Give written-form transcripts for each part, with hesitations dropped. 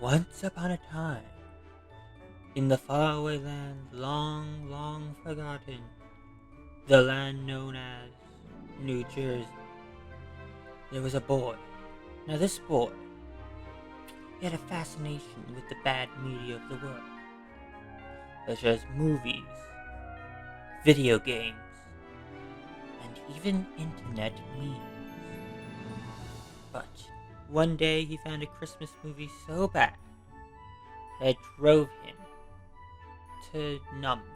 Once upon a time, in the faraway land long, long forgotten, the land known as New Jersey, there was a boy. Now this boy, he had a fascination with the bad media of the world, such as movies, video games, and even internet memes. But one day he found a Christmas movie so bad that it drove him to numbness,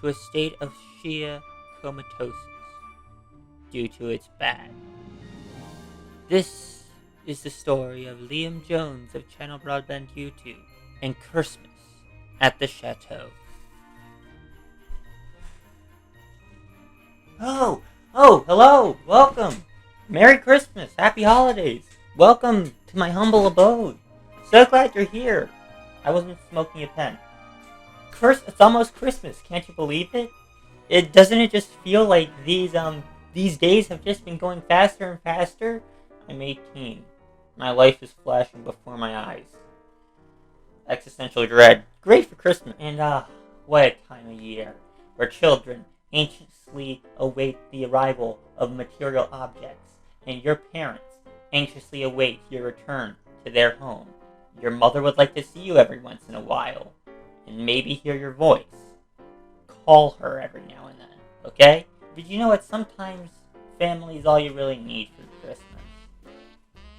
to a state of sheer comatosis due to its bad. This is the story of Liam Jones of Channel Broadband YouTube and Christmas at the Chateau. Hello, welcome! Merry Christmas, Happy Holidays! Welcome to my humble abode. So glad you're here. I wasn't smoking a pen. It's almost Christmas, can't you believe it? Doesn't it just feel like these days have just been going faster and faster? I'm 18. My life is flashing before my eyes. Existential dread. Great for Christmas. And what a time of year where children anxiously await the arrival of material objects, and your parents anxiously await your return to their home. Your mother would like to see you every once in a while, and maybe hear your voice. Call her every now and then, okay? Did you know that sometimes family is all you really need for Christmas?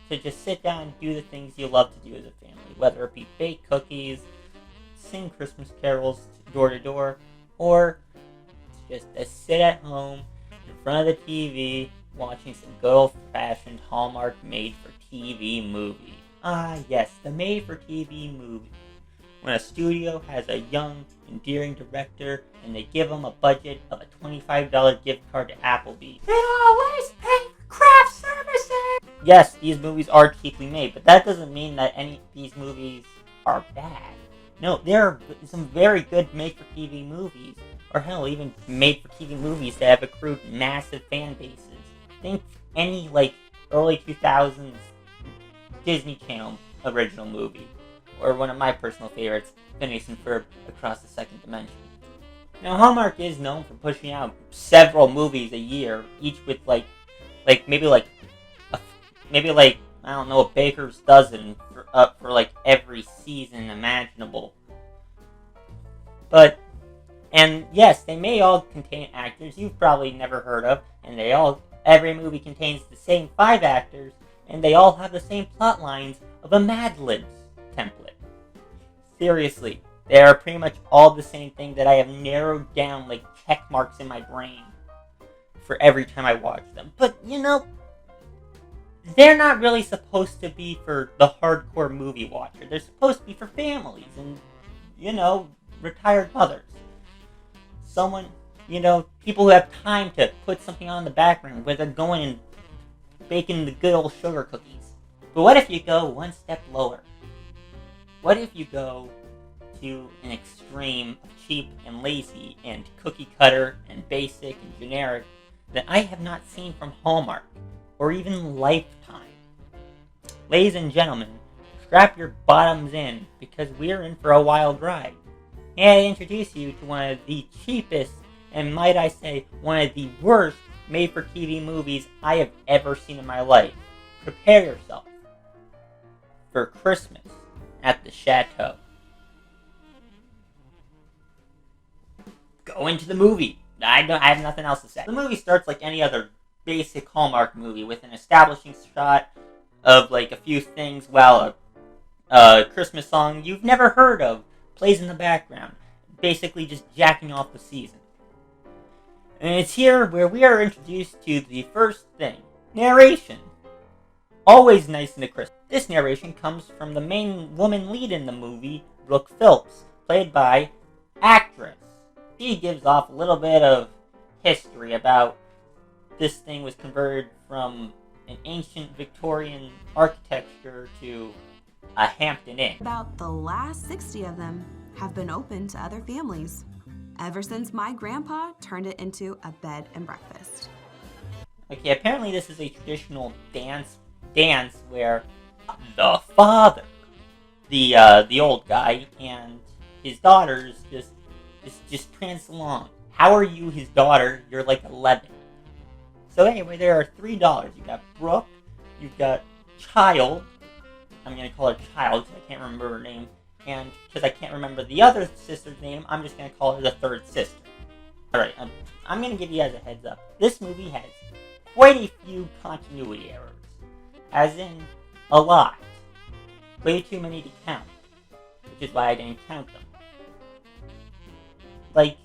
To just sit down and do the things you love to do as a family, whether it be bake cookies, sing Christmas carols door to door, or just to sit at home in front of the TV watching some good old-fashioned Hallmark made-for-TV movie. Ah yes, the made-for-TV movie. When a studio has a young, endearing director and they give them a budget of a $25 gift card to Applebee's. They always pay for craft services! Yes, these movies are cheaply made, but that doesn't mean that any of these movies are bad. No, there are some very good made-for-TV movies, or hell, even made-for-TV movies that have accrued massive fan bases. Think any, early 2000s Disney Channel original movie, or one of my personal favorites, Phineas and Ferb Across the Second Dimension. Now, Hallmark is known for pushing out several movies a year, each with I don't know, a baker's dozen for every season imaginable. And yes, they may all contain actors you've probably never heard of, and every movie contains the same 5 actors, and they all have the same plot lines of a Mad Libs template. Seriously, they are pretty much all the same thing that I have narrowed down like check marks in my brain for every time I watch them. But, they're not really supposed to be for the hardcore movie watcher. They're supposed to be for families and, retired mothers. People who have time to put something on in the background where they're going and baking the good old sugar cookies. But what if you go one step lower? What if you go to an extreme of cheap and lazy and cookie cutter and basic and generic that I have not seen from Hallmark or even Lifetime? Ladies and gentlemen, strap your bottoms in because we're in for a wild ride. And I introduce you to one of the cheapest and, might I say, one of the worst made-for-TV movies I have ever seen in my life. Prepare yourself for Christmas at the Chateau. Go into the movie. I have nothing else to say. The movie starts like any other basic Hallmark movie with an establishing shot of a few things while a Christmas song you've never heard of plays in the background, basically just jacking off the season. And it's here where we are introduced to the first thing, narration. Always nice in the Christmas. This narration comes from the main woman lead in the movie, Brooke Phillips, played by actress. She gives off a little bit of history about this thing was converted from an ancient Victorian architecture to a Hampton Inn. About the last 60 of them have been open to other families, ever since my grandpa turned it into a bed and breakfast. Okay, apparently this is a traditional dance where the father the old guy, and his daughter's just prancing along. How are you his daughter? You're like 11. So anyway, there are 3 daughters. You've got Brooke, you've got Child. I'm gonna call her Child because I can't remember her name, and because I can't remember the other sister's name, I'm just gonna call her the third sister. All right, I'm gonna give you guys a heads up. This movie has quite a few continuity errors, as in a lot. Way too many to count, which is why I didn't count them. Like,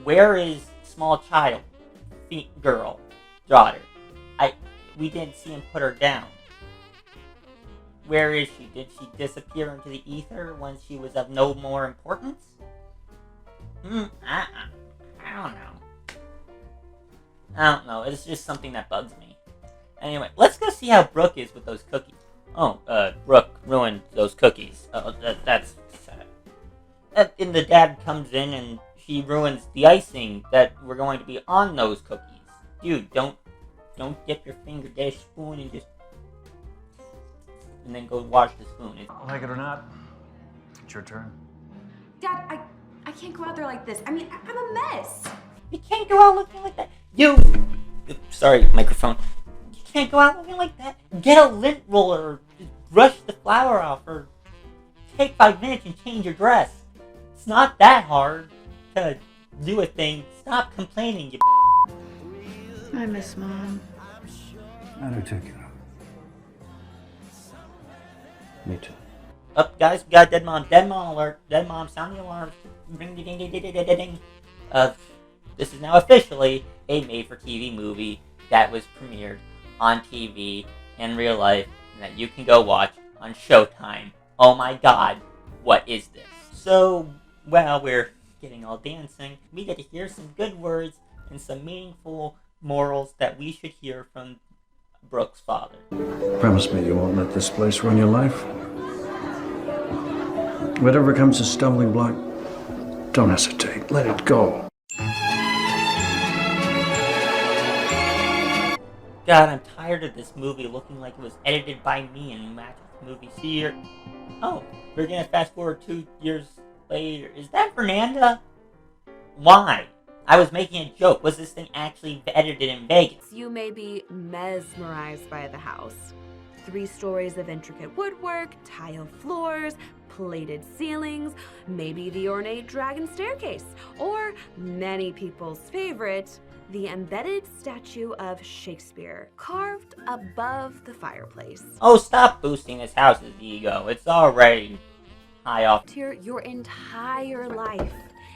where is small child, girl, daughter? We didn't see him put her down. Where is she? Did she disappear into the ether when she was of no more importance? I don't know. It's just something that bugs me. Anyway, let's go see how Brooke is with those cookies. Oh, Brooke ruined those cookies. Oh, that's sad. And the dad comes in and she ruins the icing that were going to be on those cookies. Dude, don't dip your finger, get a spoon and then go wash the spoon. Like it or not, it's your turn. Dad, I can't go out there like this. I mean, I'm a mess. You can't go out looking like that. Sorry, microphone. You can't go out looking like that. Get a lint roller, or just brush the flour off, or take 5 minutes and change your dress. It's not that hard to do a thing. Stop complaining, you. I miss Mom. I do too, kiddo. Me too. Up, guys, we got dead mom. Dead mom alert. Dead mom, sound the alarm. Ring, ding, ding, ding, ding, ding, ding, ding. This is now officially a made-for-TV movie that was premiered on TV in real life and that you can go watch on Showtime. Oh my god, what is this? So, while we're getting all dancing, we get to hear some good words and some meaningful morals that we should hear from Brooke's father. Promise me you won't let this place run your life. Whatever comes a stumbling block, don't hesitate. Let it go. God, I'm tired of this movie looking like it was edited by me and match with the movie. See here. Oh, we're gonna fast forward 2 years later. Is that Fernanda? Why? I was making a joke. Was this thing actually edited in Vegas? You may be mesmerized by the house. 3 stories of intricate woodwork, tile floors, plated ceilings, maybe the ornate dragon staircase, or many people's favorite, the embedded statue of Shakespeare, carved above the fireplace. Oh, stop boosting this house's ego. It's already high off. Your entire life,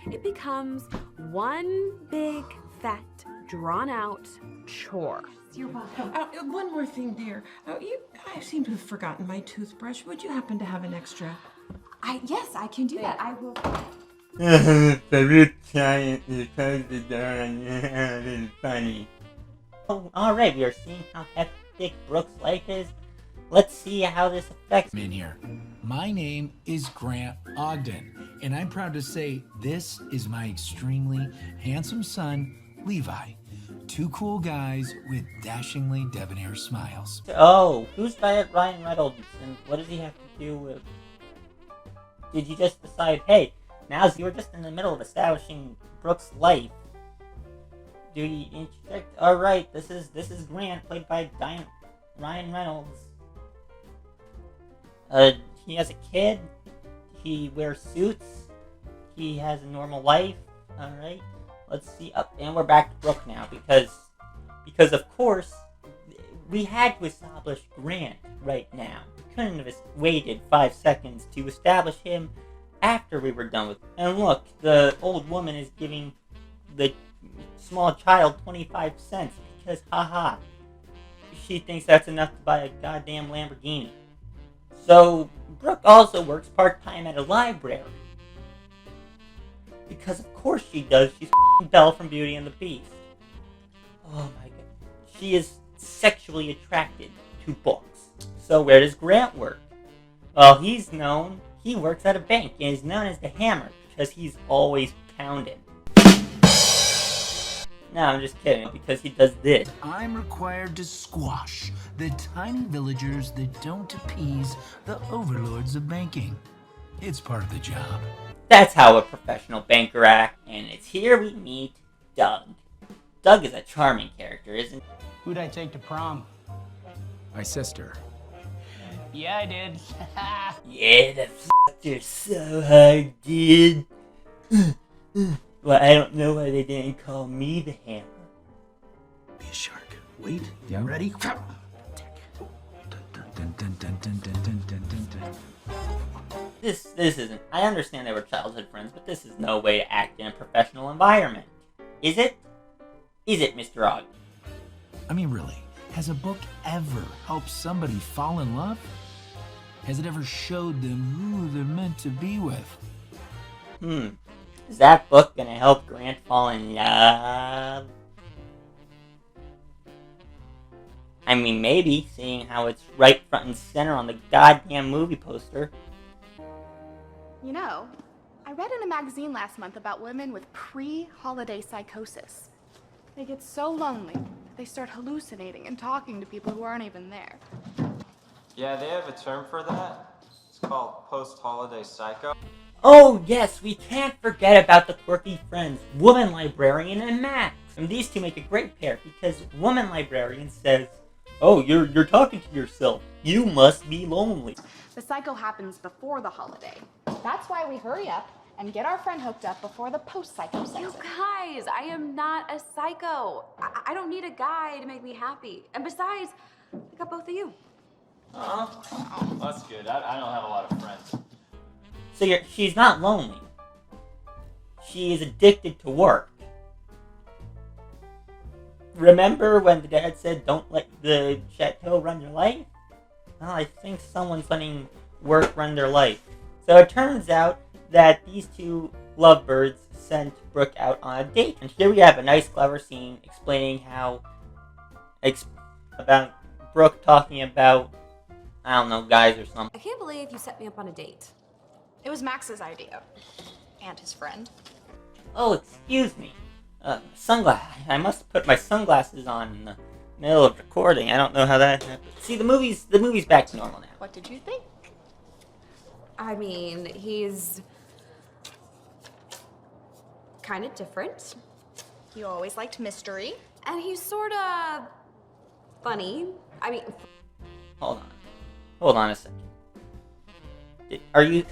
it becomes one big, fat, drawn-out chore. You're welcome. One more thing, dear. I seem to have forgotten my toothbrush. Would you happen to have an extra? Yes, I can do that. I will. Funny. Oh, alright, we are seeing how hectic Brooke's life is. Let's see how this affects me. In here. My name is Grant Ogden, and I'm proud to say this is my extremely handsome son, Levi. 2 cool guys with dashingly debonair smiles. Oh, who's Ryan Reynolds, and what does he have to do with... Did you just decide, hey, now you were just in the middle of establishing Brooke's life. Do you interject? Alright, this is Grant, played by Ryan Reynolds. He has a kid, he wears suits, he has a normal life, alright. Let's see, and we're back to Brooke now, because of course, we had to establish Grant right now. We couldn't have waited 5 seconds to establish him after we were done with him. And look, the old woman is giving the small child 25 cents, because haha, she thinks that's enough to buy a goddamn Lamborghini. So, Brooke also works part-time at a library. Because of course she does, she's Belle from Beauty and the Beast. Oh my god. She is sexually attracted to books. So where does Grant work? Well, he works at a bank and is known as the Hammer because he's always pounding. No, I'm just kidding, because he does this. I'm required to squash the tiny villagers that don't appease the overlords of banking. It's part of the job. That's how a professional banker acts, and it's here we meet Doug. Doug is a charming character, isn't he? Who'd I take to prom? My sister. Yeah, I did. Yeah, that f***ed her so hard, dude. Well, I don't know why they didn't call me the hammer. Be a shark. Wait. Yeah. Ready? Dun, dun, dun, dun, dun, dun, dun, dun, dun. This isn't... I understand they were childhood friends, but this is no way to act in a professional environment. Is it? Is it, Mr. Ogg? I mean, really, has a book ever helped somebody fall in love? Has it ever showed them who they're meant to be with? Is that book gonna help Grant fall in love? I mean, maybe, seeing how it's right front and center on the goddamn movie poster. You know, I read in a magazine last month about women with pre-holiday psychosis. They get so lonely that they start hallucinating and talking to people who aren't even there. Yeah, they have a term for that. It's called post-holiday psycho. Oh yes, we can't forget about the quirky friends, Woman Librarian and Max. And these two make a great pair because Woman Librarian says, "Oh, you're talking to yourself. You must be lonely." The psycho happens before the holiday. That's why we hurry up and get our friend hooked up before the post-psycho sets You in. guys, I am not a psycho. I don't need a guy to make me happy. And besides, I got both of you. Oh, that's good. I don't have a lot of friends. So she's not lonely. She is addicted to work. Remember when the dad said, "Don't let the Chateau run your life"? Well, I think someone's letting work run their life. So it turns out that these two lovebirds sent Brooke out on a date. And here we have a nice, clever scene explaining how... about Brooke talking about, I don't know, guys or something. I can't believe you set me up on a date. It was Max's idea. And his friend. Oh, excuse me. Sunglasses. I must put my sunglasses on in the middle of recording. I don't know how that happened. See, the movie's back to normal now. What did you think? I mean, he's kind of different. You always liked mystery. And he's sort of funny. I mean... Hold on a second. Are you...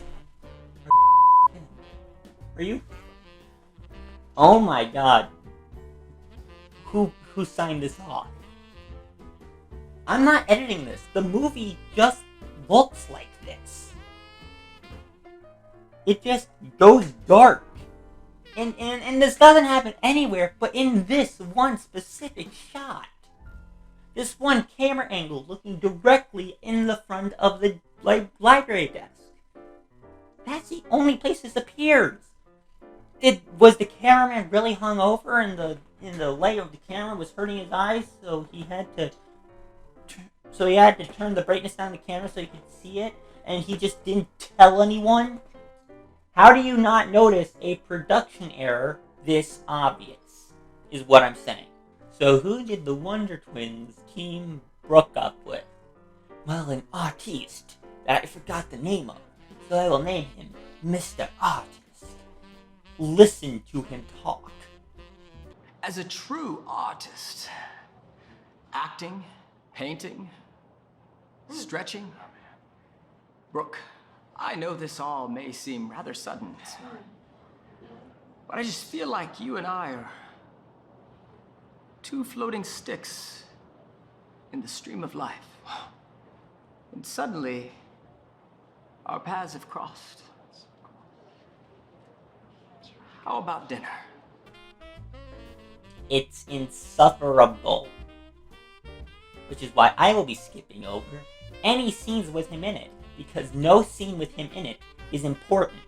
Oh my god. Who signed this off? I'm not editing this. The movie just looks like this. It just goes dark. And this doesn't happen anywhere but in this one specific shot. This one camera angle looking directly in the front of the library desk. That's the only place this appears. Was the cameraman really hungover and the light of the camera was hurting his eyes, so he had to turn the brightness down the camera so he could see it, and he just didn't tell anyone? How do you not notice a production error this obvious, is what I'm saying. So who did the Wonder Twins team Brooke up with? Well, an artiste that I forgot the name of, so I will name him Mr. Artist. Listen to him talk. As a true artist, acting, painting, stretching. Brooke, I know this all may seem rather sudden, but I just feel like you and I are two floating sticks in the stream of life. And suddenly, our paths have crossed. How about dinner? It's insufferable. Which is why I will be skipping over any scenes with him in it, because no scene with him in it is important.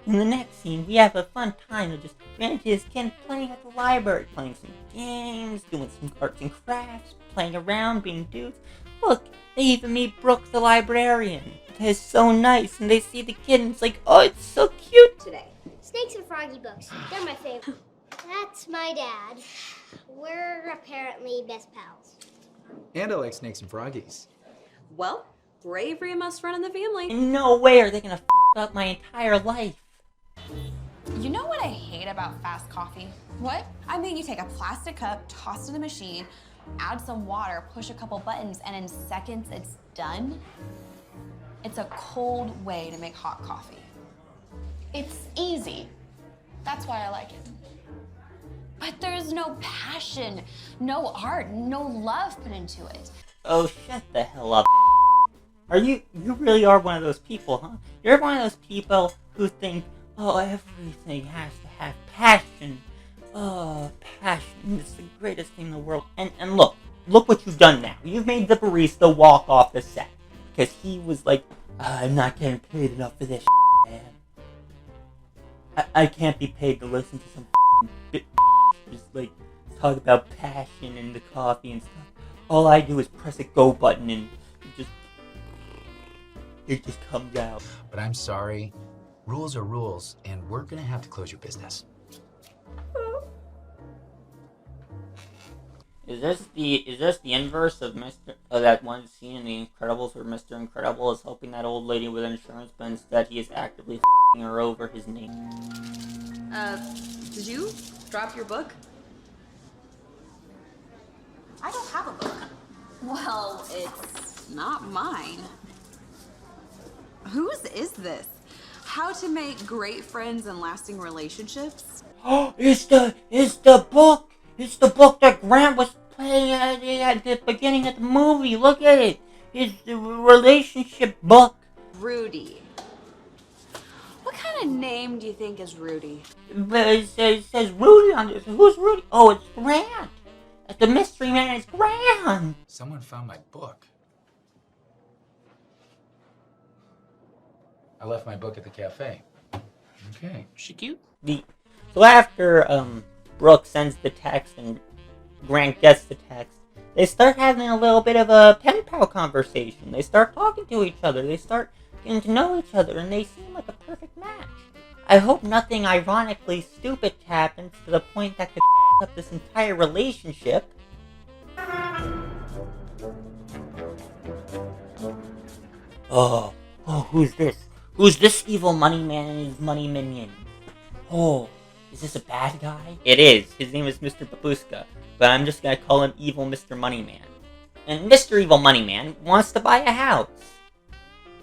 In the next scene, we have a fun time of just grandkids playing at the library, playing some games, doing some arts and crafts, playing around, being dudes. Look, they even meet Brooke the librarian. It's so nice, and they see the kid, and it's like, oh, it's so cute. Today. Snakes and Froggy books. They're my favorite. That's my dad. We're apparently best pals. And I like snakes and froggies. Well, bravery must run in the family. In no way are they gonna up my entire life. You know what I hate about fast coffee? What? I mean, you take a plastic cup, toss it in the machine, add some water, push a couple buttons, and in seconds it's done. It's a cold way to make hot coffee. It's easy. That's why I like it. But there's no passion, no art, no love put into it. Oh, shut the hell up. You really are one of those people, huh? You're one of those people who think, oh, everything has to have passion. Oh, passion is the greatest thing in the world. And look what you've done now. You've made the barista walk off the set. Because he was like, I'm not getting paid enough for this man. I can't be paid to listen to some just like talk about passion and the coffee and stuff. All I do is press a go button and it just comes out. But I'm sorry. Rules are rules, and we're gonna have to close your business. Is this the inverse of that one scene in The Incredibles where Mr. Incredible is helping that old lady with insurance, but instead he is actively f***ing her over his name? Did you drop your book? I don't have a book. Well, it's not mine. Whose is this? How to make great friends and lasting relationships? Oh, it's the book! It's the book that Grant was playing at the beginning of the movie. Look at it. It's the relationship book. Rudy. What kind of name do you think is Rudy? But it says Rudy on this. Who's Rudy? Oh, it's Grant. The mystery man is Grant. Someone found my book. I left my book at the cafe. Okay. She cute? So after Brooke sends the text and Grant gets the text, they start having a little bit of a pen pal conversation. They start talking to each other. They start getting to know each other, and they seem like a perfect match. I hope nothing ironically stupid happens to the point that could up this entire relationship. Oh, who's this? Who's this evil money man and his money minion? Oh, is this a bad guy? It is. His name is Mr. Babushka, but I'm just gonna call him Evil Mr. Moneyman. And Mr. Evil Moneyman wants to buy a house.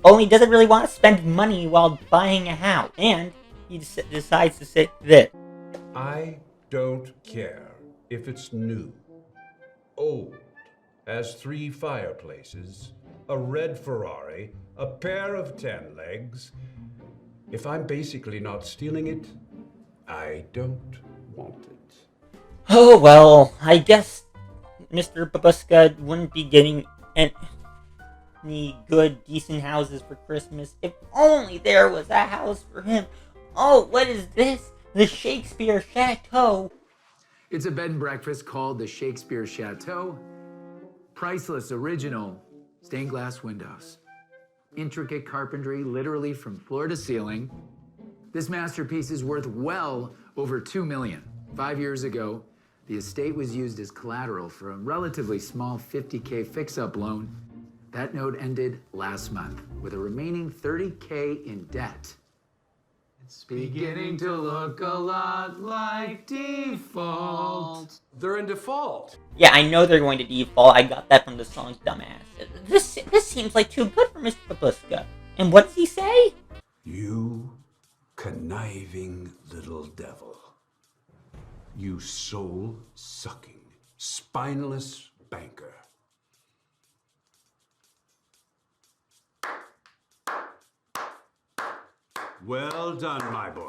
Only doesn't really want to spend money while buying a house. And he decides to say this. I don't care if it's new, old, has 3 fireplaces, a red Ferrari, a pair of 10 legs. If I'm basically not stealing it, I don't want it. Oh, well, I guess Mr. Babushka wouldn't be getting any good, decent houses for Christmas if only there was a house for him. Oh, what is this? The Shakespeare Chateau. It's a bed and breakfast called the Shakespeare Chateau. Priceless, original, stained glass windows. Intricate carpentry, literally from floor to ceiling. This masterpiece is worth well over $2 million. 5 years ago, the estate was used as collateral for a relatively small $50K fix-up loan. That note ended last month with a remaining $30K in debt. It's beginning to look a lot like default. They're in default. Yeah, I know they're going to default. I got that from the song Dumbass. This seems like too good for Mr. Babushka. And what does he say? You conniving little devil. You soul-sucking, spineless banker. Well done, my boy.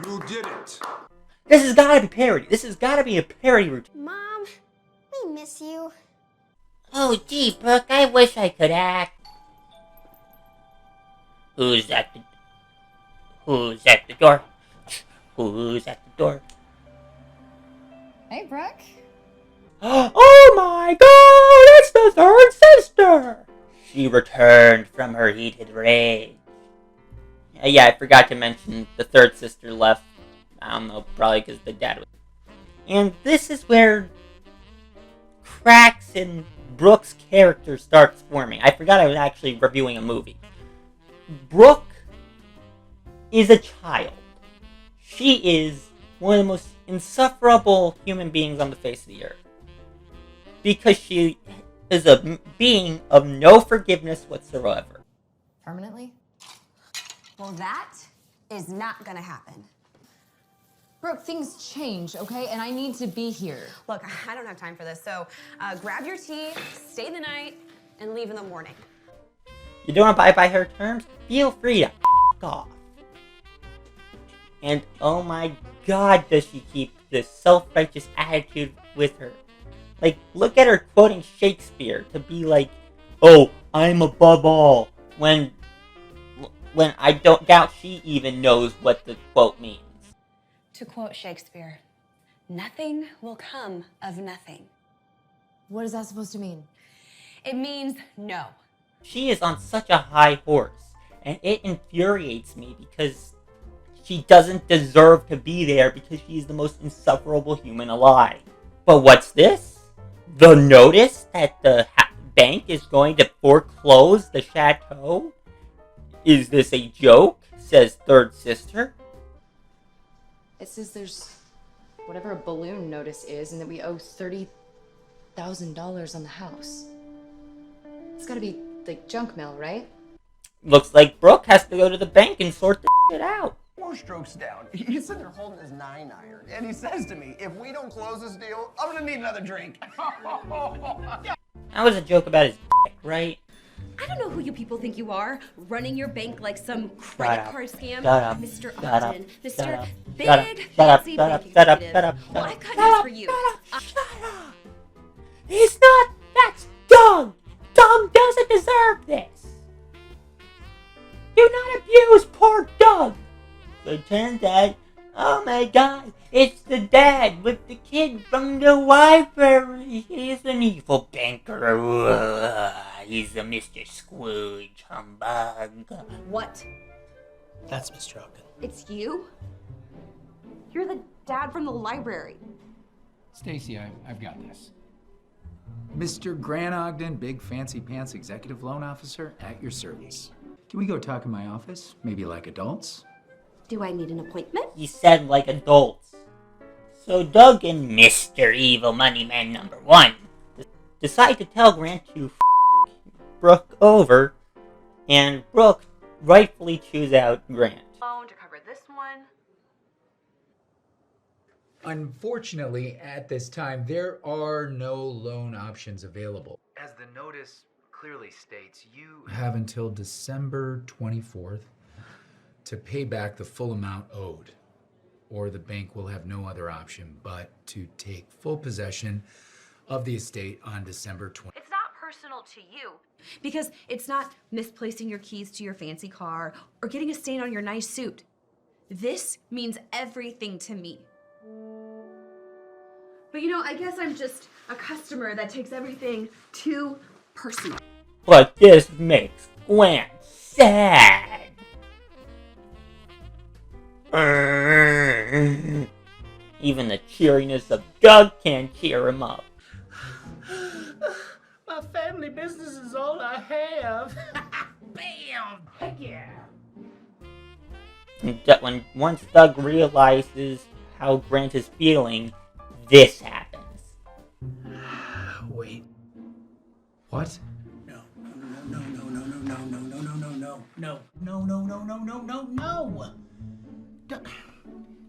You did it. This has gotta be parody. This has gotta be a parody routine. Mom, we miss you. Oh, gee, Brooke, I wish I could act. Who's at the door? Who's at the door? Hey, Brooke. Oh my god, it's the third sister! She returned from her heated rage. Yeah, I forgot to mention the third sister left I don't know, probably because the dad was... And this is where cracks in Brooke's character starts forming. I forgot I was actually reviewing a movie. Brooke is a child. She is one of the most insufferable human beings on the face of the earth. Because she is a being of no forgiveness whatsoever. Permanently? Well, that is not gonna happen. Brooke, things change, okay? And I need to be here. Look, I don't have time for this, so grab your tea, stay the night, and leave in the morning. You don't abide by her terms? Feel free to f*** off. And oh my god, does she keep this self-righteous attitude with her. Like, look at her quoting Shakespeare to be like, oh, I'm above all, when I don't doubt she even knows what the quote means. To quote Shakespeare, nothing will come of nothing. What is that supposed to mean? It means no. She is on such a high horse, and it infuriates me because she doesn't deserve to be there because she's the most insufferable human alive. But what's this? The notice that the bank is going to foreclose the Chateau? Is this a joke? Says third sister. It says there's whatever a balloon notice is and that we owe $30,000 on the house. It's gotta be like junk mail, right? Looks like Brooke has to go to the bank and sort this shit out. 4 strokes down. He's sitting there holding his 9-iron, and he says to me, if we don't close this deal, I'm gonna need another drink. That was a joke about his dick, right? I don't know who you people think you are, running your bank like some credit card scam. Shut up. Mr. Shut Upton, up. Mr. Shut up. Big Shut up. Fancy Shut up. Bank Shut up. Executive. Shut up. Well, I Shut got up. news for you. He's not. That's Doug. Doug doesn't deserve this. Do not abuse poor Doug. So it turns out, oh my god, it's the dad with the kid from the library. He's an evil banker. He's a Mr. Scrooge humbug. What? That's Mr. Ogden. It's you? You're the dad from the library. Stacy, I've got this. Mr. Grant Ogden, big fancy pants executive loan officer, at your service. Can we go talk in my office? Maybe like adults? Do I need an appointment? He said like adults. So Doug and Mr. Evil Moneyman number 1 decide to tell Grant to Brooke over, and Brooke rightfully choose out Grant. Loan to cover this one. Unfortunately, at this time, there are no loan options available. As the notice clearly states, you have until December 24th to pay back the full amount owed, or the bank will have no other option but to take full possession of the estate on December 20th. It's not personal to you. Because it's not misplacing your keys to your fancy car or getting a stain on your nice suit. This means everything to me. But you know, I guess I'm just a customer that takes everything too personal. But this makes Grant sad. Even the cheeriness of Doug can't cheer him up. My family business is all I have. Bam! Heck yeah! And once Doug realizes how Grant is feeling, this happens. Wait. What? No.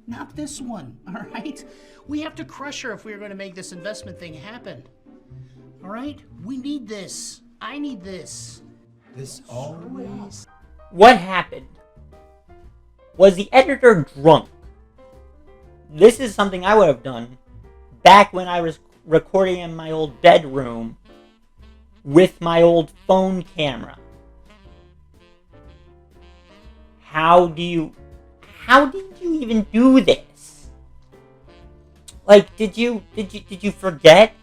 Not this one, all right? We have to crush her if we're going to make this investment thing happen. All right? We need this. I need this. This always... What happened? Was the editor drunk? This is something I would have done back when I was recording in my old bedroom with my old phone camera. How did you even do this? Like, did you forget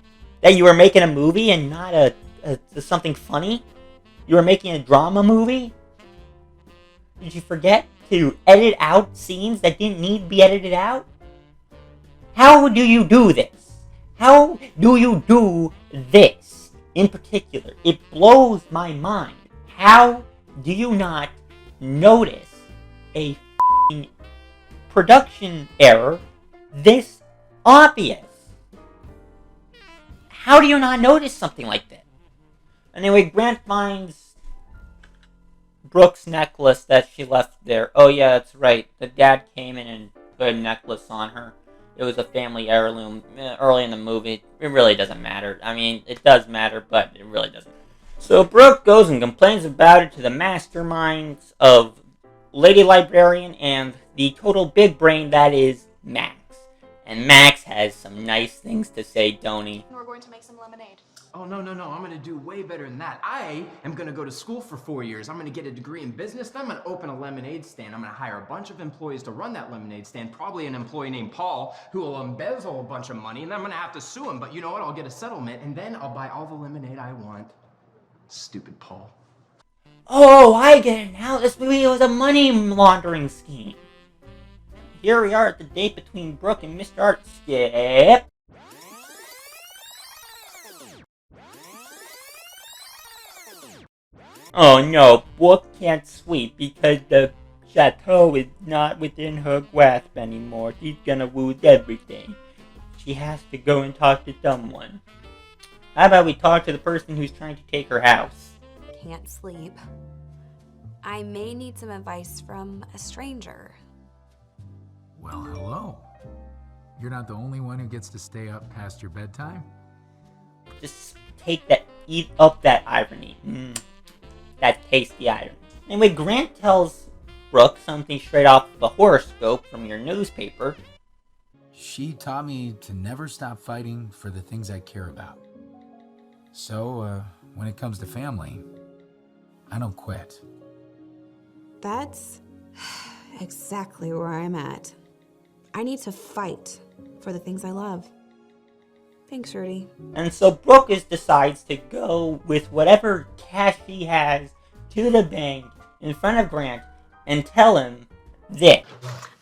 that you were making a movie and not something funny? You were making a drama movie? Did you forget to edit out scenes that didn't need to be edited out? How do you do this? How do you do this in particular? It blows my mind. How do you not notice a f***ing production error this obvious? How do you not notice something like that? Anyway, Grant finds Brooke's necklace that she left there. Oh yeah, that's right. The dad came in and put a necklace on her. It was a family heirloom early in the movie. It really doesn't matter. I mean, it does matter, but it really doesn't. So Brooke goes and complains about it to the masterminds of Lady Librarian and the total big brain that is Max. And Max has some nice things to say, don't he? We're going to make some lemonade. Oh, no. I'm gonna do way better than that. I am gonna go to school for 4 years. I'm gonna get a degree in business, then I'm gonna open a lemonade stand. I'm gonna hire a bunch of employees to run that lemonade stand, probably an employee named Paul, who will embezzle a bunch of money, and then I'm gonna have to sue him. But you know what? I'll get a settlement, and then I'll buy all the lemonade I want. Stupid Paul. Oh, I get it now. This movie was a money laundering scheme. Here we are at the date between Brooke and Mr. Art. Skip. Oh no, Brooke can't sweep because the Chateau is not within her grasp anymore. She's gonna lose everything. She has to go and talk to someone. How about we talk to the person who's trying to take her house? Can't sleep. I may need some advice from a stranger. Well, hello. You're not the only one who gets to stay up past your bedtime? Just eat up that irony. That tasty irony. Anyway, Grant tells Brooke something straight off of a horoscope from your newspaper. She taught me to never stop fighting for the things I care about. So, when it comes to family, I don't quit. That's exactly where I'm at. I need to fight for the things I love. Thanks, Rudy. And so Brooke decides to go with whatever cash she has to the bank in front of Grant and tell him this.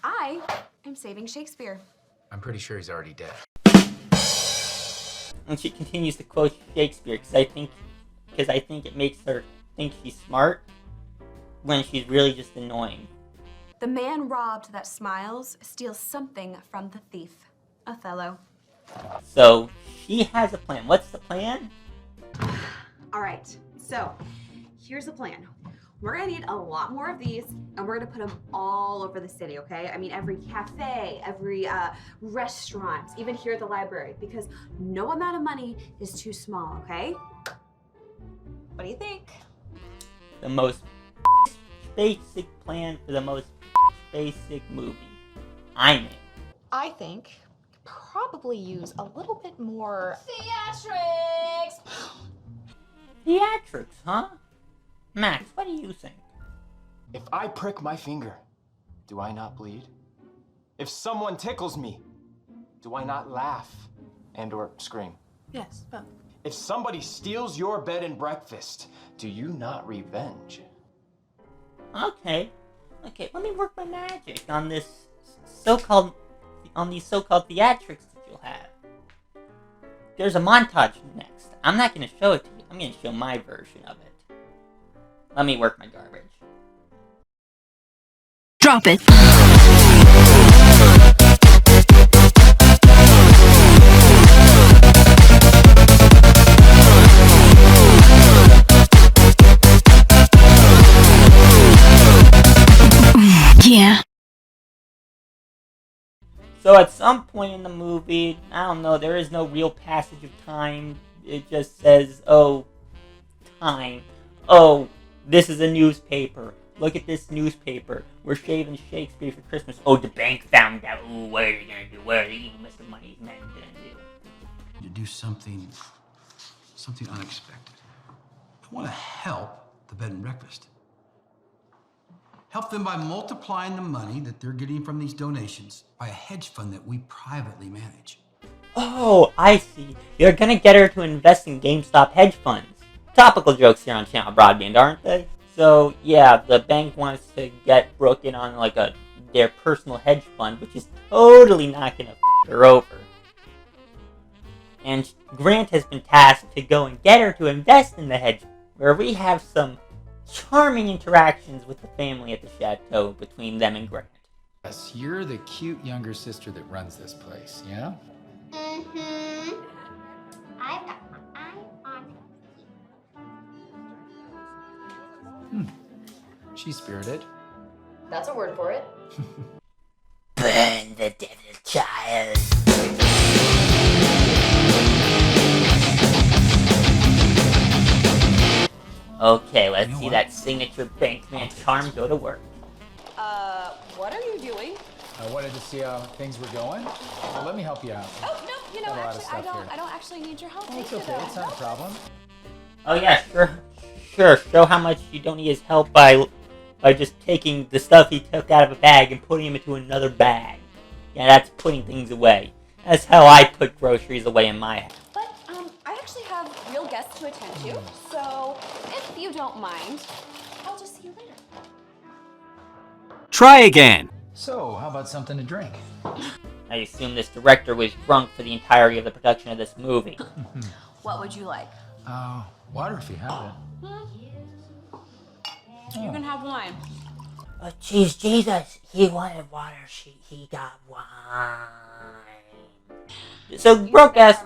I am saving Shakespeare. I'm pretty sure he's already dead. And she continues to quote Shakespeare because I think it makes her think she's smart when she's really just annoying. The man robbed that smiles steals something from the thief. Othello. So she has a plan. What's the plan? All right, so here's the plan. We're gonna need a lot more of these, and we're gonna put them all over the city, okay? I mean, every cafe, every restaurant, even here at the library, because no amount of money is too small, okay? What do you think? The most basic plan for the most basic movie. I'm in. I think probably use a little bit more Theatrics! Theatrics, huh? Max, what do you think? If I prick my finger, do I not bleed? If someone tickles me, do I not laugh and or scream? Yes, but If somebody steals your bed and breakfast, do you not revenge? Okay, let me work my magic on these so-called theatrics that you'll have. There's a montage next. I'm not gonna show it to you. I'm gonna show my version of it. Let me work my garbage. Drop it. Yeah. So at some point in the movie, I don't know, there is no real passage of time. It just says, oh, time. Oh, this is a newspaper. Look at this newspaper. We're shaving Shakespeare for Christmas. Oh, the bank found out. Ooh, what are they gonna do? What are the evil Mr. Money's men gonna do? To do something unexpected. I want to help the bed and breakfast. Help them by multiplying the money that they're getting from these donations by a hedge fund that we privately manage. Oh, I see. You're gonna get her to invest in GameStop hedge funds. Topical jokes here on Channel Broadband, aren't they? So yeah, the bank wants to get Brooke in on like their personal hedge fund, which is totally not gonna f her over. And Grant has been tasked to go and get her to invest in the hedge fund, where we have some charming interactions with the family at the Chateau between them and Grant. Yes, you're the cute younger sister that runs this place, yeah? Mm-hmm. I've got my eye on She's spirited. That's a word for it. Burn the devil child. Okay, let's see that signature bankman charm go to work. What are you doing? I wanted to see how things were going. Let me help you out. Oh, no, you know, Got a lot of actually, stuff here. I don't actually need your help. Oh, it's Thank you, okay. though. It's not a problem. Oh yeah, sure. Show how much you don't need his help by just taking the stuff he took out of a bag and putting them into another bag. Yeah, that's putting things away. That's how I put groceries away in my house. But, I actually have real guests to attend to, so if you don't mind, I'll just see you later. Try again. So, how about something to drink? I assume this director was drunk for the entirety of the production of this movie. What would you like? Water if you have it. You can have wine. Oh, jeez, Jesus. He wanted water. He got wine. So Brooke asked.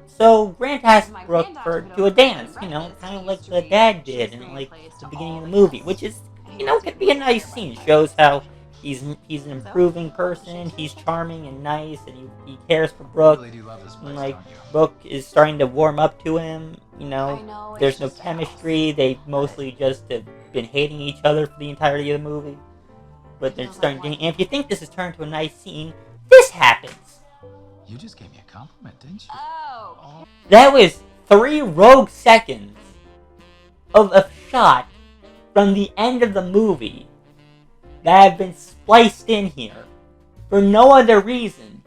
So Grant asked Brooke to a dance. You know, kind of like the dad did in like the beginning of the movie, which is, you know, could be a nice scene. Shows how he's an improving person. He's charming and nice, and he cares for Brooke. And like Brooke is starting to warm up to him. You know, there's no chemistry. They mostly just have been hating each other for the entirety of the movie. But they're starting to. And if you think this has turned to a nice scene, this happens. You just gave me a compliment, didn't you? Oh. That was 3 rogue seconds of a shot from the end of the movie that have been spliced in here for no other reason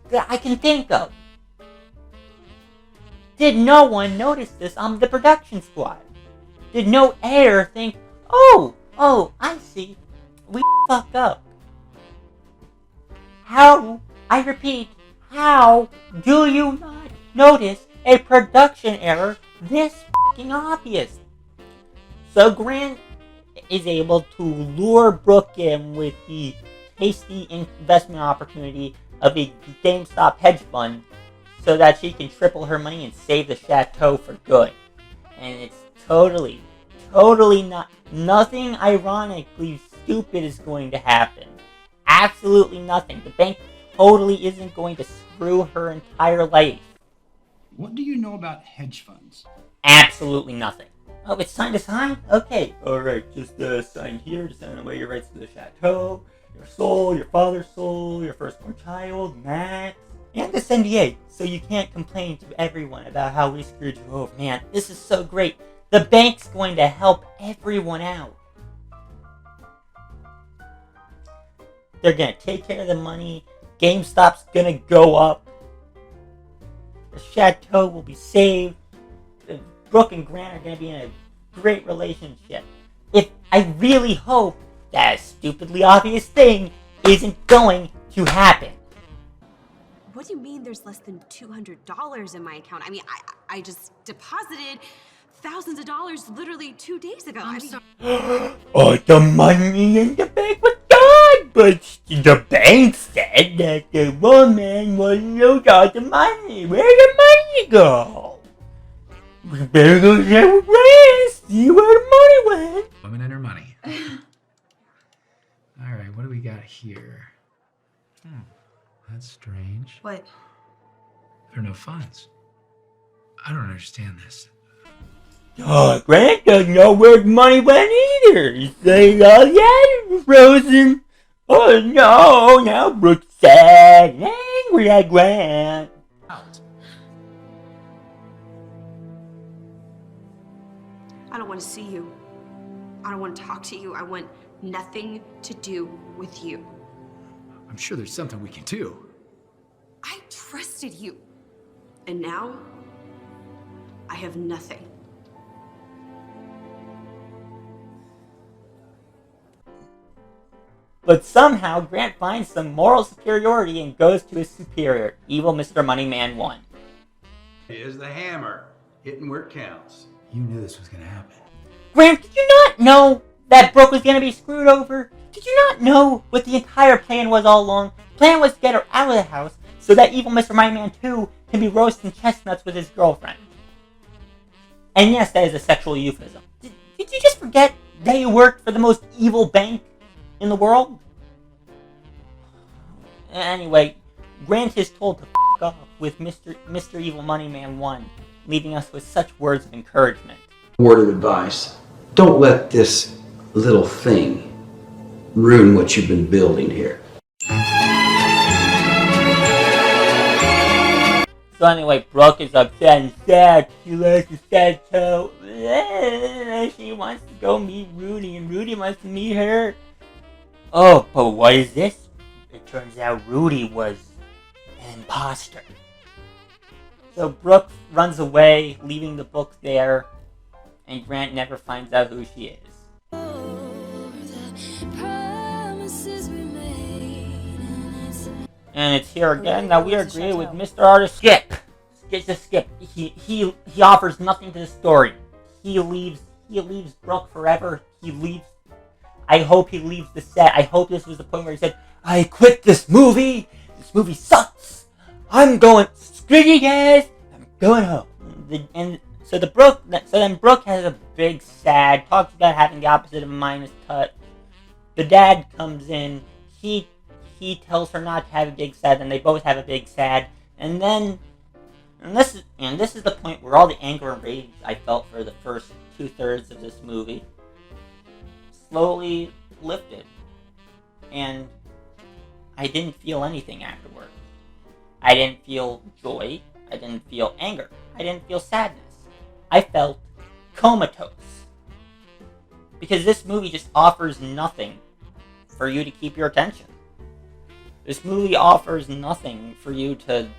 that I can think of. Did no one notice this on the production squad? Did no editor think, oh, I see, we fucked up? How, I repeat, how do you not notice a production error this fucking obvious? So Grant is able to lure Brooke in with the tasty investment opportunity of a GameStop hedge fund so that she can triple her money and save the Chateau for good. And it's totally nothing ironically stupid is going to happen. Absolutely nothing. The bank totally isn't going to screw her entire life. What do you know about hedge funds? Absolutely nothing. Oh, it's time to sign? Okay. Alright, just sign here to sign away your rights to the Chateau, your soul, your father's soul, your firstborn child, Max, and this NDA, so you can't complain to everyone about how we screwed you over. Man, this is so great. The bank's going to help everyone out. They're going to take care of the money. GameStop's going to go up. The Chateau will be saved. Brooke and Grant are going to be in a great relationship. I really hope that stupidly obvious thing isn't going to happen. What do you mean there's less than $200 in my account? I mean, I just deposited thousands of dollars literally 2 days ago. Oh, the money in the bank was gone, but the bank said that the woman wasn't lose all the money. Where'd the money go? We better go check with Grant, see where the money went. Woman and her money. All right, what do we got here? That's strange. What? There are no funds. I don't understand this. Oh, Grant doesn't know where the money went either. He's saying, oh yeah, it was frozen. Oh no, now Brooke's sad and angry at Grant. I don't want to see you. I don't want to talk to you. I want nothing to do with you. I'm sure there's something we can do. I trusted you. And now, I have nothing. But somehow, Grant finds some moral superiority and goes to his superior, evil Mr. Moneyman 1. Here's the hammer, hitting where it counts. You knew this was gonna happen. Grant, did you not know that Brooke was going to be screwed over? Did you not know what the entire plan was all along? The plan was to get her out of the house so that evil Mr. Moneyman 2 can be roasting chestnuts with his girlfriend. And yes, that is a sexual euphemism. Did you just forget that you worked for the most evil bank in the world? Anyway, Grant is told to f*** off with Mr. Evil Moneyman 1, leaving us with such words of encouragement. Word of advice, don't let this little thing ruin what you've been building here. So anyway, Brooke is upset and sad. She likes the Chateau. She wants to go meet Rudy, and Rudy wants to meet her. Oh, but what is this? It turns out Rudy was an imposter. So Brooke runs away, leaving the book there, and Grant never finds out who she is. And it's here again that we agree with Mr. Artist Skip. Skip. He offers nothing to the story. He leaves Brooke forever. I hope he leaves the set. I hope this was the point where he said, I quit this movie. This movie sucks. Screw you guys. I'm going home. So then Brooke has a big sad, talks about having the opposite of a minus touch. The dad comes in, he tells her not to have a big sad, and they both have a big sad, and this is the point where all the anger and rage I felt for the first 2/3 of this movie slowly lifted, and I didn't feel anything afterward. I didn't feel joy, I didn't feel anger, I didn't feel sadness. I felt comatose. Because this movie just offers nothing for you to keep your attention. This movie offers nothing for you to,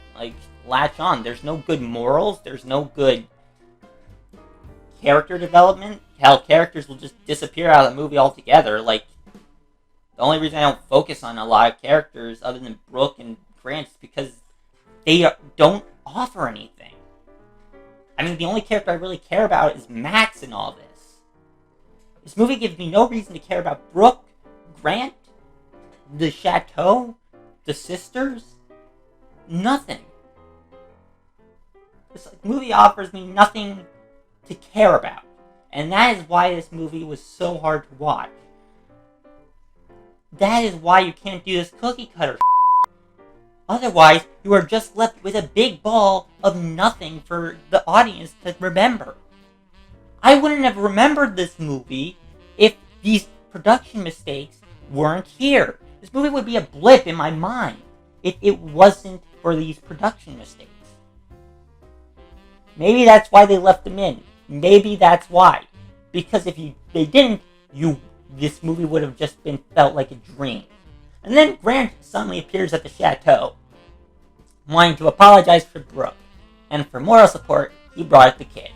latch on. There's no good morals, there's no good character development. Hell, characters will just disappear out of the movie altogether. The only reason I don't focus on a lot of characters other than Brooke and Grant is because they don't offer anything. I mean, the only character I really care about is Max in all this. This movie gives me no reason to care about Brooke, Grant, the Chateau, the sisters. Nothing. This movie offers me nothing to care about. And that is why this movie was so hard to watch. That is why you can't do this cookie cutter. Otherwise, you are just left with a big ball of nothing for the audience to remember. I wouldn't have remembered this movie if these production mistakes weren't here. This movie would be a blip in my mind if it wasn't for these production mistakes. Maybe that's why they left them in. Maybe that's why. Because if they didn't, this movie would have just felt like a dream. And then Grant suddenly appears at the Chateau, wanting to apologize for Brooke. And for moral support, he brought up the kid.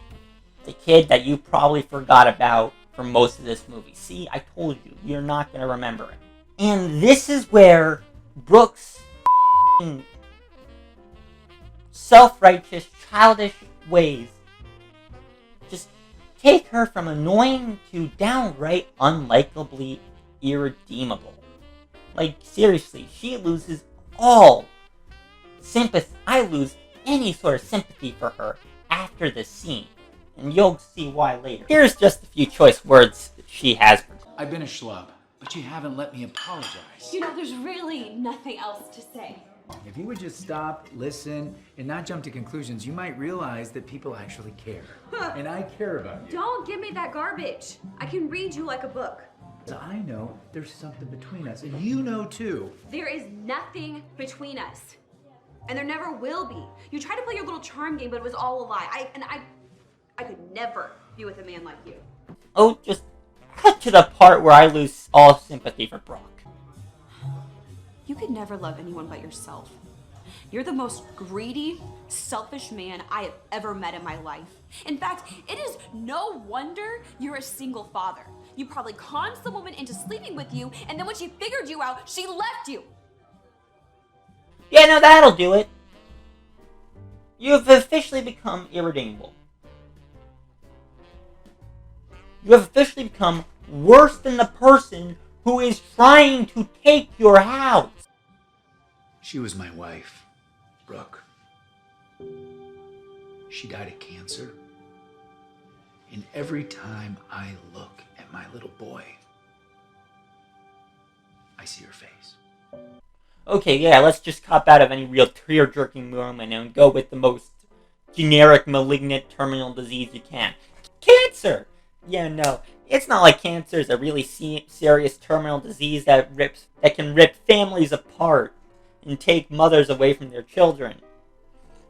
The kid that you probably forgot about for most of this movie. See, I told you, you're not going to remember it. And this is where Brooke's self-righteous, childish ways just take her from annoying to downright unlikably irredeemable. Seriously, she loses all sympathy. I lose any sort of sympathy for her after this scene. And you'll see why later. Here's just a few choice words that she has. I've been a schlub, but you haven't let me apologize. There's really nothing else to say. If you would just stop, listen, and not jump to conclusions, you might realize that people actually care. And I care about you. Don't give me that garbage. I can read you like a book. I know there's something between us, and you know too. There is nothing between us. And there never will be. You tried to play your little charm game, but it was all a lie. I could never be with a man like you. Oh, just cut to the part where I lose all sympathy for Brooke. You could never love anyone but yourself. You're the most greedy, selfish man I have ever met in my life. In fact, it is no wonder you're a single father. You probably conned some woman into sleeping with you, and then when she figured you out, she left you. Yeah, no, that'll do it. You've officially become irredeemable. You have officially become worse than the person who is trying to take your house. She was my wife, Brooke. She died of cancer. And every time I look at my little boy, I see her face. Okay, yeah, let's just cop out of any real tear-jerking moment and go with the most generic, malignant, terminal disease you can. Cancer! Yeah, no, it's not like cancer is a really serious terminal disease that can rip families apart and take mothers away from their children.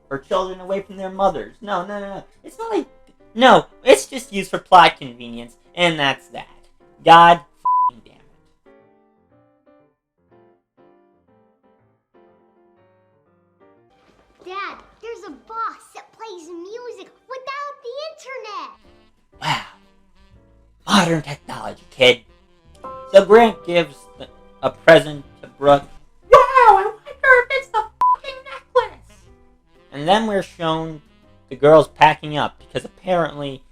Or children away from their mothers. No. It's not like... No, it's just used for plot convenience, and that's that. God f***ing damn it. Dad, there's a box that plays music without the internet. Wow. Modern technology, kid. So Grant gives a present to Brooke. Wow, I wonder if it's the fucking necklace. And then we're shown the girls packing up because apparently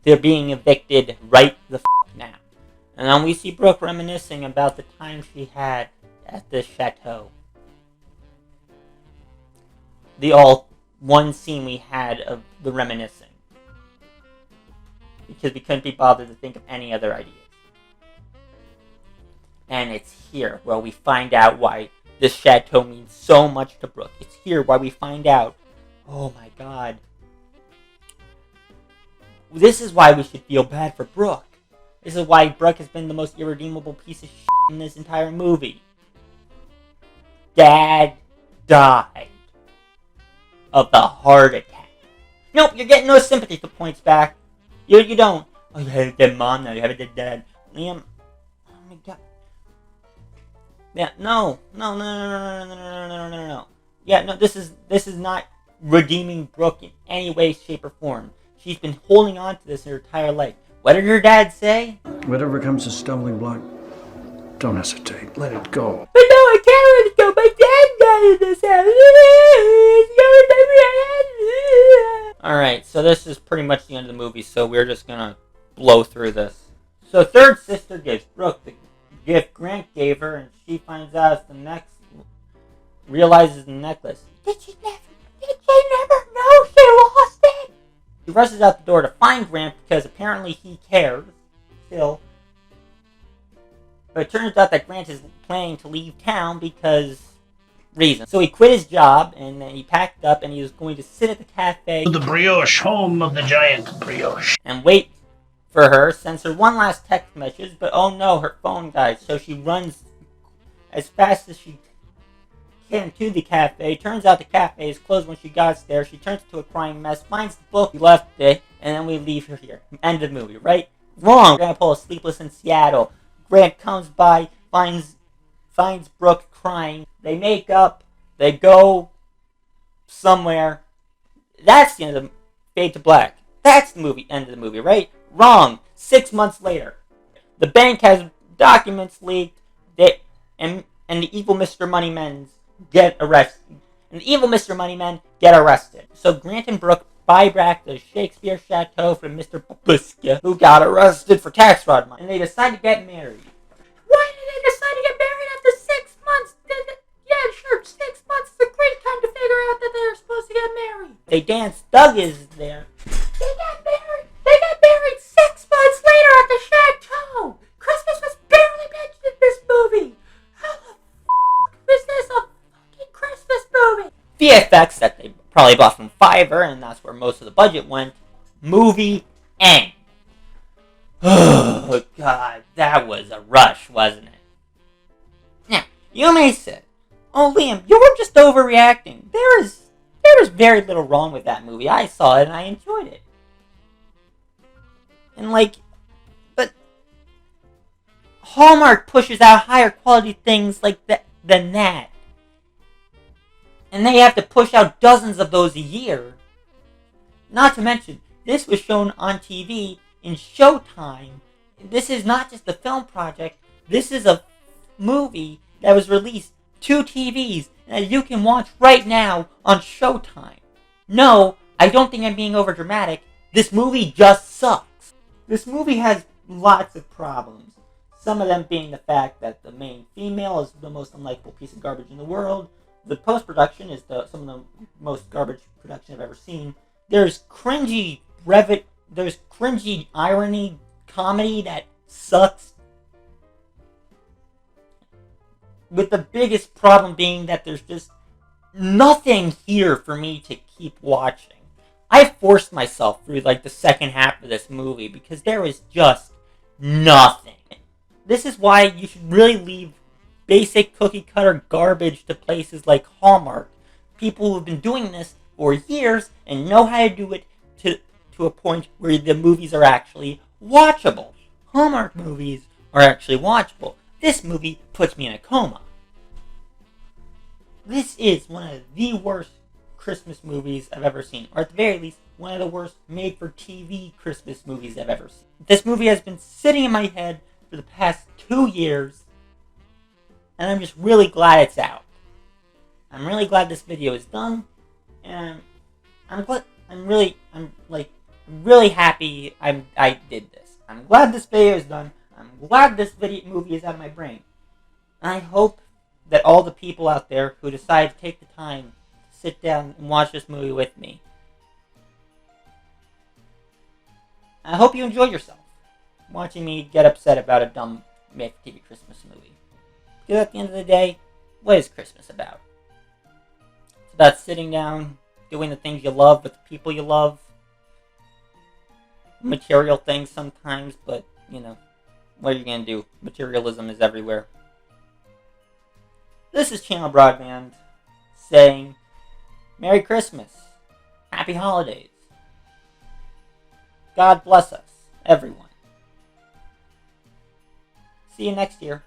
they're being evicted right the now. And then we see Brooke reminiscing about the time she had at the chateau. The all one scene we had of the reminiscing. Because we couldn't be bothered to think of any other ideas. And it's here where we find out why this chateau means so much to Brooke. It's here why we find out, oh my god, this is why we should feel bad for Brooke. This is why Brooke has been the most irredeemable piece of shit in this entire movie. Dad died of the heart attack. Nope, you're getting no sympathy for points back. You don't. Oh, you have a dead mom now, you have a dead dad. Liam, oh my god. Yeah, no. Yeah, no, this is not redeeming Brooke in any way, shape, or form. She's been holding on to this her entire life. What did her dad say? Whatever becomes a stumbling block, don't hesitate. Let it go. But no, I can't let it go. My dad died in this house. Alright, so this is pretty much the end of the movie, so we're just gonna blow through this. So third sister gives Brooke the gift Grant gave her, and she finds out realizes the necklace. Did she never know she lost it? She rushes out the door to find Grant because apparently he cares still. But it turns out that Grant is planning to leave town because reasons. So he quit his job and then he packed up and he was going to sit at the cafe. The brioche, home of the giant brioche. And wait for her, sends her one last text message, but oh no, her phone died. So she runs as fast as she can to the cafe. Turns out the cafe is closed when she got there. She turns into a crying mess, finds the book, we left it, and then we leave her here. End of the movie, right? Wrong! Grandpa is sleepless in Seattle. Grant comes by, finds Brooke crying. They make up. They go somewhere. That's the end of the Fade to Black. That's the movie. End of the movie, right? Wrong. 6 months later, the bank has documents leaked. And the evil Mr. Moneymen get arrested. So Grant and Brooke buy back the Shakespeare Chateau from Mr. Babushka, who got arrested for tax fraud money. And they decide to get married. Why did they decide to get married after 6 months? Yeah, sure, 6 months is a great time to figure out that they're supposed to get married. They dance. Doug is there. They got married 6 months later at the Chateau. Christmas was barely mentioned in this movie. How the f*** is this a fucking Christmas movie? VFX that they probably bought from Fiverr, and that's where most of the budget went. Movie end. Oh god, that was a rush, wasn't it? Now, you may say, oh Liam, you were just overreacting. There is very little wrong with that movie. I saw it and I enjoyed it. And but Hallmark pushes out higher quality things than that. And they have to push out dozens of those a year. Not to mention, this was shown on TV in Showtime this is not just a film project. This is a movie that was released to TVs that you can watch right now on Showtime. No, I don't think I'm being overdramatic. This movie just sucks. This movie has lots of problems. Some of them being the fact that the main female is the most unlikable piece of garbage in the world. The post-production is some of the most garbage production I've ever seen. There's cringy irony, comedy that sucks. With the biggest problem being that there's just nothing here for me to keep watching. I forced myself through like the second half of this movie because there was just nothing. This is why you should really leave basic cookie cutter garbage to places like Hallmark. People who have been doing this for years and know how to do it to a point where the movies are actually watchable. Hallmark movies are actually watchable. This movie puts me in a coma. This is one of the worst Christmas movies I've ever seen. Or at the very least, one of the worst made-for-TV Christmas movies I've ever seen. This movie has been sitting in my head for the past 2 years. And I'm just really glad it's out. I'm really glad this video is done. And I'm really happy I did this. I'm glad this video is done. I'm glad this movie is out of my brain. And I hope that all the people out there who decide to take the time to sit down and watch this movie with me, I hope you enjoy yourself watching me get upset about a dumb made-for-TV Christmas movie. Because at the end of the day, what is Christmas about? It's about sitting down, doing the things you love with the people you love. Material things sometimes, but, you know, what are you going to do? Materialism is everywhere. This is Channel Broadband saying Merry Christmas. Happy Holidays. God bless us, everyone. See you next year.